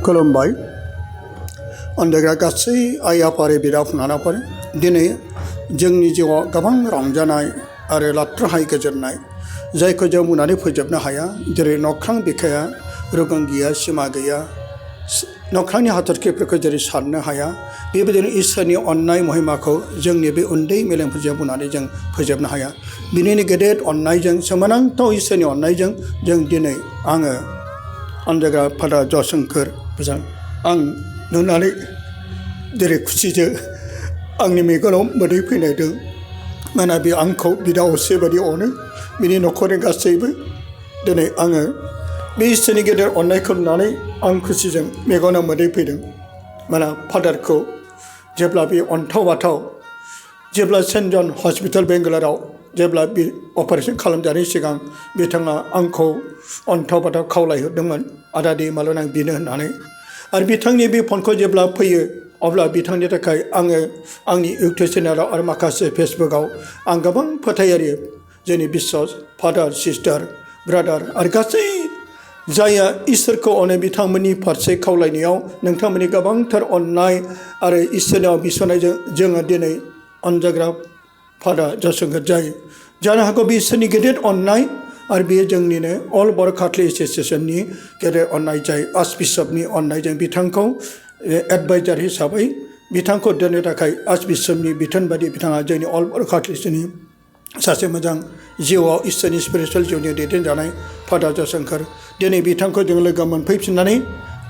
खुलुमबाय अनदेग्रा गासै आइ आफारि बिदा फंबायफोर दिनै जोंनि जिउआव गोबां रंजानाय आरो लाथ्राहाय गोजोननाय जायखौ जों बुंनानै फोजोबनो हाया जेरै नख्रां बिखाया रुगुं गैया सिमा गैया नख्रांनि हाथरखिफोरखौ जेरै साननो हाया बेबायदिनो इसोरनि अननाय महिमाखौ जोंनि बे उन्दै मेलेमफोरजों बुंनानै जों फोजोबनो हाया बिनिनो गेदेर अननायजों सोमोनांथाव इसोरनि अननायजों जों दिनै आङो अनदेग्रा फादार ज'शंकर बिथां आं नुनानै जेरै खुसिजों आंनि मेगनाव मोदै फैनायदों मानोना बे आंखौ बिदा असे बायदि अनो बिनि नखरनि गासैबो दिनै आङो बे इसोरनि गेदेर अननायखौ नुनानै आं खुसिजों मेगनाव मोदै फैदों मानोना फादारखौ जेब्ला बे अन्थाव बाथाव जेब्ला सेन्ट जन हस्पिटाल बेंगालराव जेब्ला बे अपारेशन खालामजानायनि सिगां बिथाङा आंखौ अन्थाव बाथाव खावलायहरदोंमोन आदा दे माल'न आं बिनो होननानै आरो बिथांनि बे फनखौ जेब्ला फैयो अब्ला बिथांनि थाखाय आङो आंनि इउटिउब चेनेलाव आरो माखासे फेसबुकआव आं गोबां फोथायारि जोंनि बिश्वास फादार सिस्टार ब्रादार आरो गासै जायहा इसोरखौ अनो बिथांमोननि फारसे खावलायनायाव नोंथांमोननि गोबांथार अननाय आरो इसोरनाव बिसनायजों जोङो दिनै अनजाग्रा फादार ज'शंकर जायो जानो हागौ बे इसोरनि गेदेर अननाय आरो बेयो जोंनिनो अल बर' कैथलिक एस'सिएशननि गेदेर अननाय जाय आर्चबिशपनि अननायजों बिथांखौ एडभाइजार हिसाबै बिथांखौ दोननो थाखाय आर्चबिशपनि बिथोन बायदि बिथाङा जोंनि अल बर' कैथलिकनि सासे मोजां जिउआव इसोरनि स्पिरिचुवेल जिउनि दैदेनजानाय फादार ज'शंकर दिनै बिथांखौ जों लोगो मोनफैफिननानै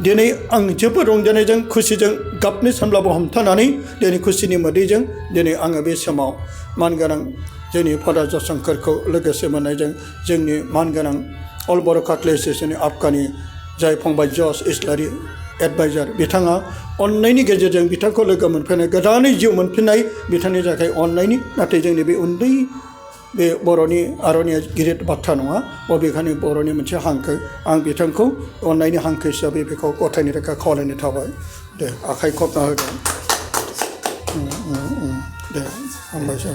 दिनै आं जोबोद रंजानायजों खुसिजों गाबनो सानब्लाबो हमथानानै दिनै खुसिनि मोदैजों दिनै आङो बे समाव मानगोनां जोंनि फादार ज'शंकरखौ लोगोसे मोननायजों जोंनि मानगोनां अल बर' कैथलिक एस'सिएशननि आबकानि जाय फंबाय जस इस्लारि एडभाइजार बिथाङा अननायनि गेजेरजों बिथांखौ लोगो मोनफैनाय गोदानै जिउ मोनफिननाय बिथांनि थाखाय अननायनि नाथाय जोंनि बे उन्दै बे बर'नि आर'नाइया गिदिर बाथ्रा नङा बबेखानि बर'नि मोनसे हांखो आं बिथांखौ अननायनि हांखो हिसाबै बेखौ गथायनो थाखाय खावलायनाय थाबाय दे आखाइ खबना होदों दे हामबायसै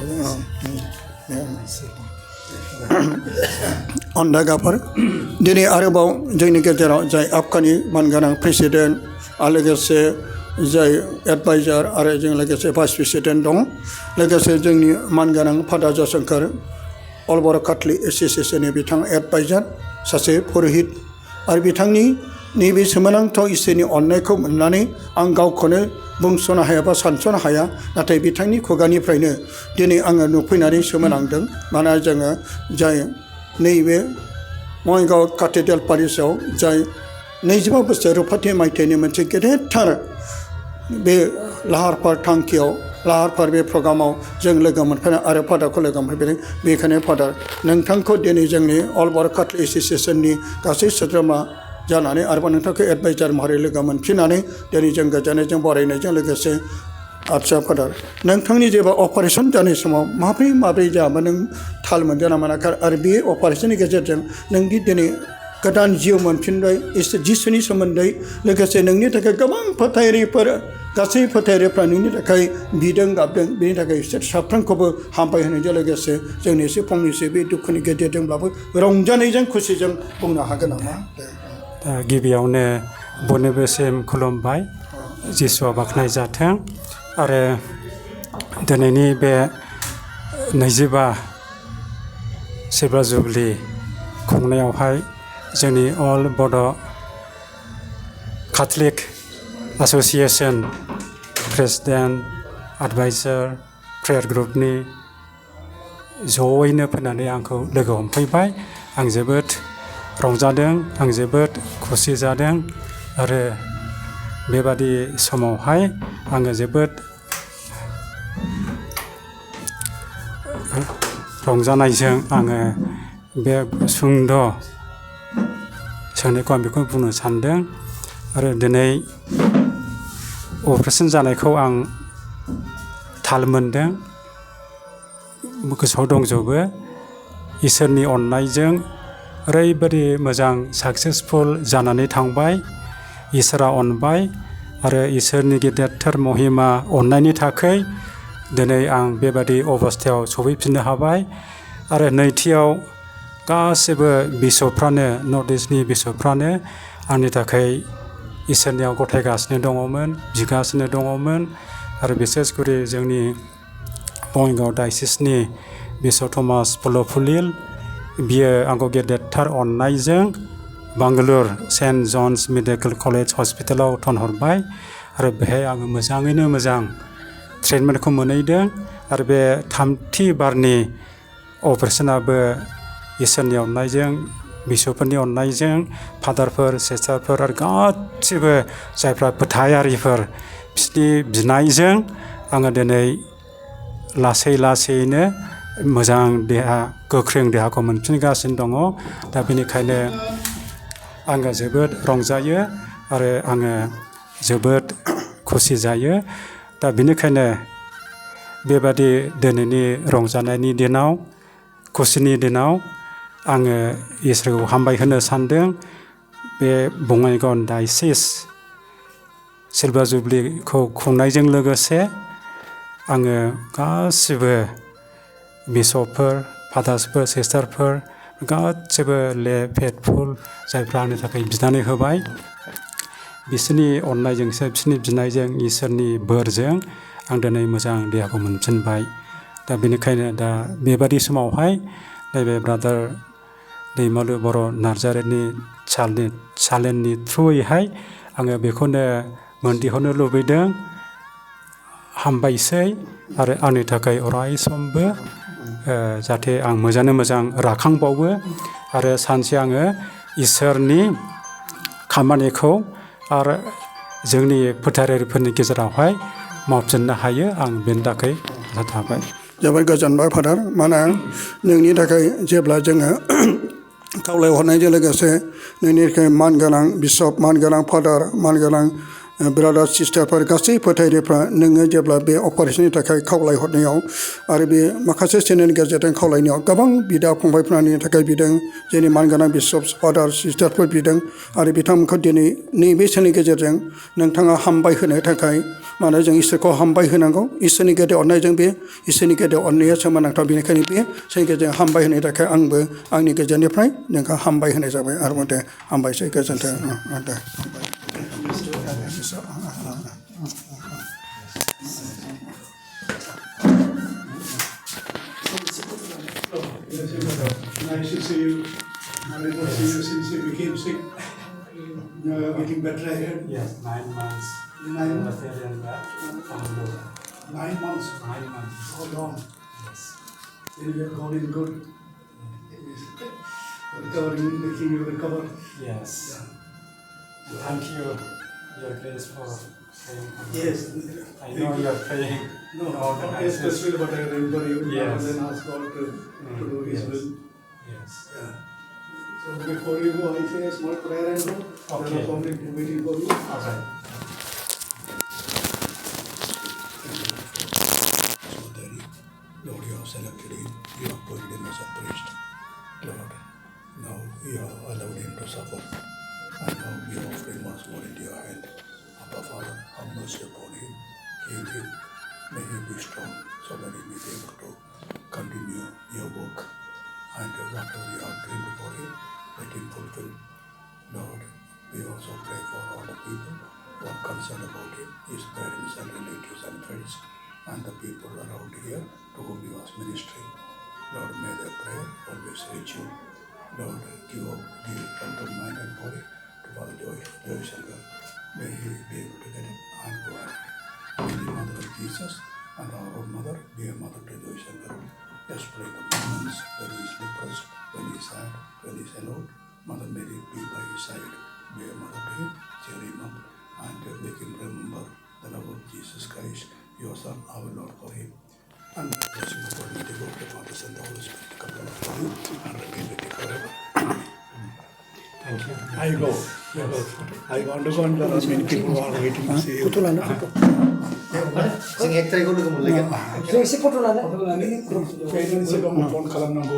अनदागाफोर दिनै आरोबाव जोंनि गेजेराव जाय आबकानि मानगोनां प्रेसिडेन्ट आरो लोगोसे जाय एडभाइजार आरो जों लोगोसे भाइस प्रेसिडेन्ट दं लोगोसे जोंनि मानगोनां फादार ज'शंकर अल बर' कैथलिक एस'सिएशननि बिथां एडभाइजार सासे पुरहित आरो बिथांनि नैबे सोमोनांथाव इसोरनि अननायखौ मोननानै आं गावखौनो बुंस'नो हाया बा सानस'नो हाया नाथाय बिथांनि खुगानिफ्रायनो दिनै आङो नुफैनानै सोमोनांदों मानोना जोङो जाय नैबे बङाइगाव काथेड्रेल पारिसआव जाय 25 बोसोर रुफाथि मायथाइनि मोनसे गेदेरथार बे लाहार फाहार थांखियाव लाहार फाहार बे प्रग्रामाव जों लोगो मोनफैनाय आरो फादारखौ लोगो मोनफैदों बेखायनो फादार नोंथांखौ दिनै जोंनि अल बर' कैथलिक एस'सिएशननि गासै सोद्रोमा जानानै आरोबाव नोंथांखौ एडभाइजार महरै लोगो मोनफिननानै दिनै जों गोजोननायजों बरायनायजों लोगोसे आदसा फादार नोंथांनि जेबो अपारेशन जानाय समाव माब्रै जायामोन नों थाल मोनदों ना मोनाखै आरो बे अपारेशननि गेजेरजों नोंदि दिनै गोदान जिउ मोनफिनबाय जिसुनि सोमोन्दै लोगोसे नोंनि थाखाय गोबां फोथायारिफोर गासै फोथायारिफ्रा नोंनि थाखाय बिदों गाबदों बेनि थाखाय बिसोर साफ्रोमखौबो हामबाय होनायजों लोगोसे जोंनि एसे फंनैसो बे दुखुनि गेजेरजोंब्लाबो रंजानायजों खुसिजों बुंनो हागोन नामा दा गिबियावनो बयनिबोसिम खुलुमबाय जिसुआ बाख्नाय जाथों आरो दिनैनि बे 25 सिलभार जुबलि खुंनायावहाय जोंनि अल बड' Catholic association president adviser prayer ग्रुपनि जयैनो फैनानै आंखौ लोगो हमफैबाय आं जोबोद रंजादों आं जोबोद खुसि जादों आरो बेबादि समावहाय आङो जोबोद रंजानायजों आङो बे सुंद' सोंनायखौ आं बेखौ बुंनो सानदों आरो दिनै अपारेशन जानायखौ आं थाल मोनदों गोसोआव दंजोबो इसोरनि अननायजों ओरैबायदि मोजां साक्सेसफुल जानानै थांबाय इसोरा अनबाय आरो इसोरनि गेदेरथार महिमा अननायनि थाखाय दिनै आं बेबादि अबस्थायाव सफैफिननो हाबाय आरो नैथियाव गासिबो बिशपफ्रानो नर्थ इस्टनि बिशपफ्रानो आंनि थाखाय इसोरनियाव गथायगासिनो दङमोन बिगासिनो दङमोन आरो बिसेसकरि जोंनि बङाइगाव डायसिसनि बिशप थमास फुलफुलिल बियो आंखौ गेदेरथार अननायजों बांगालुर सेन्ट जन्स मेडिकेल कलेज हस्पिटालाव थोनहरबाय आरो बेहाय आङो मोजाङैनो मोजां ट्रिटमेन्टखौ मोनहैदों आरो बे थामथि बारनि अपारेशनाबो इसोरनि अननायजों बिशपफोरनि अननायजों फादारफोर सिस्टारफोर आरो गासिबो जायफ्रा फोथायारिफोर बिसोरनि बिनायजों आङो दिनै लासै लासैनो मोजां देहा गोख्रों देहाखौ मोनफिनगासिनो दङ दा बेनिखायनो आङो जोबोद रंजायो आरो आङो जोबोद खुसि जायो दा बेनिखायनो बेबादि दिनैनि रंजानायनि दिनाव खुसिनि दिनाव आङो इसोरखौ हामबाय होनो सानदों बे बङाइगाव डायसिस सिलभार जुबलिखौ खुंनायजों लोगोसे आङो गासिबो बिशपफोर फादार्सफोर सिस्टारफोर गासिबो ले फेथफुल जायफ्रा आंनि थाखाय बिनानै होबाय बिसोरनि अननायजोंसो बिसोरनि बिनायजों इसोरनि बोरजों आं दिनै मोजां देहाखौ मोनफिनबाय दा बेनिखायनो दा बेबादि समावहाय नैबे ब्रादार दैमालु बर' नार्जारिनि चेनेलनि थ्रुयैहाय आङो बेखौनो मोनदिहरनो लुबैदों हामबायसै आरो आंनि थाखाय अराय समबो जाहाथे आं मोजाङै मोजां राखांबावो आरो सानसे आङो इसोरनि खामानिखौ आरो जोंनि फोथारारिफोरनि गेजेरावहाय मावफिननो हायो आं बेनि थाखाय आसा थाबाय जोबोद गोजोनबाय फादार माने नोंनि थाखाय जेब्ला जोङो खावलायहरनायजों लोगोसे नोंनि थाखाय मानगोनां बिशप मानगोनां फादार मानगोनां ब्रादार सिस्टारफोर गासै फोथायरिफ्रा नोङो जेब्ला बे अपारेशननि थाखाय खावलायहरनायाव आरो बे माखासे चेनेलनि गेजेरजों खावलायनायाव गोबां बिदा फंबायफोरनि थाखाय बिदों जोंनि मानगोनां बिशप फादार सिस्टारफोर बिदों आरो बिथांमोनखौ दिनै नैबे चेनेलनि गेजेरजों नोंथाङा हामबाय होनो थाखाय मानो जों इसोरखौ हामबाय होनांगौ इसोरनि गेदेर अननायजों बे इसोरनि गेदेर अननाया सोमोनांथाव बेनिखायनो बे चेनेलनि गेजेरजों हामबाय होनो थाखाय आंबो आंनि गोजोननिफ्राय नोंखौ हामबाय होनाय जाबाय आरो दे हामबायसै गोजोन्थों दे Nice to see you. I did not see you since you became sick. You are getting better ahead. Yes, 9 months. 9 months. 9 months. 9 months. How long? Yes. Then you are going in good. Recovering, making you recover. Yes. Thank you, Your Grace, for praying for me. Yes. I know you are praying. No, all the not nights. especially, but I remember you. Yes. And then ask God to do His Yes. will. Yes. Yeah. So before you go, I say a small prayer and go. Okay. There are public waiting for you. All right. Lord, you have selected him, you have appointed him as a priest. Lord, now you have allowed him to suffer, and now you have offered him once more into your hand. Abba, Father, have mercy upon him, heal him, may he be strong, so that he may be able to continue your work, and whatever you have dreamed for him, let him fulfill. Lord, we also pray for all the people who are concerned about him, his parents and relatives and friends, and the people around here to whom he was ministering. Lord, may their prayer always reach you. Lord, give health of mind and body to Father Joe Shankar. May he be able to get it and go ahead. May the Mother of Jesus and our own Mother be a mother to Joe Shankar. Just pray the moments when he is depressed, when he is sad, when he is alone. Mother Mary be by his side. Be a mother to him, cheer him up, and make him remember the love of Jesus Christ, your Son, our Lord, for him. And bless him according to God, the Father, and the Holy Spirit, come down upon you and remain with you forever. Thank you. I go. I want to go, and there are many people who are waiting to see you. Sing ekta ko lugu mulai kan. Sing si photo lana. Kailan siya kung phone kalam ng go.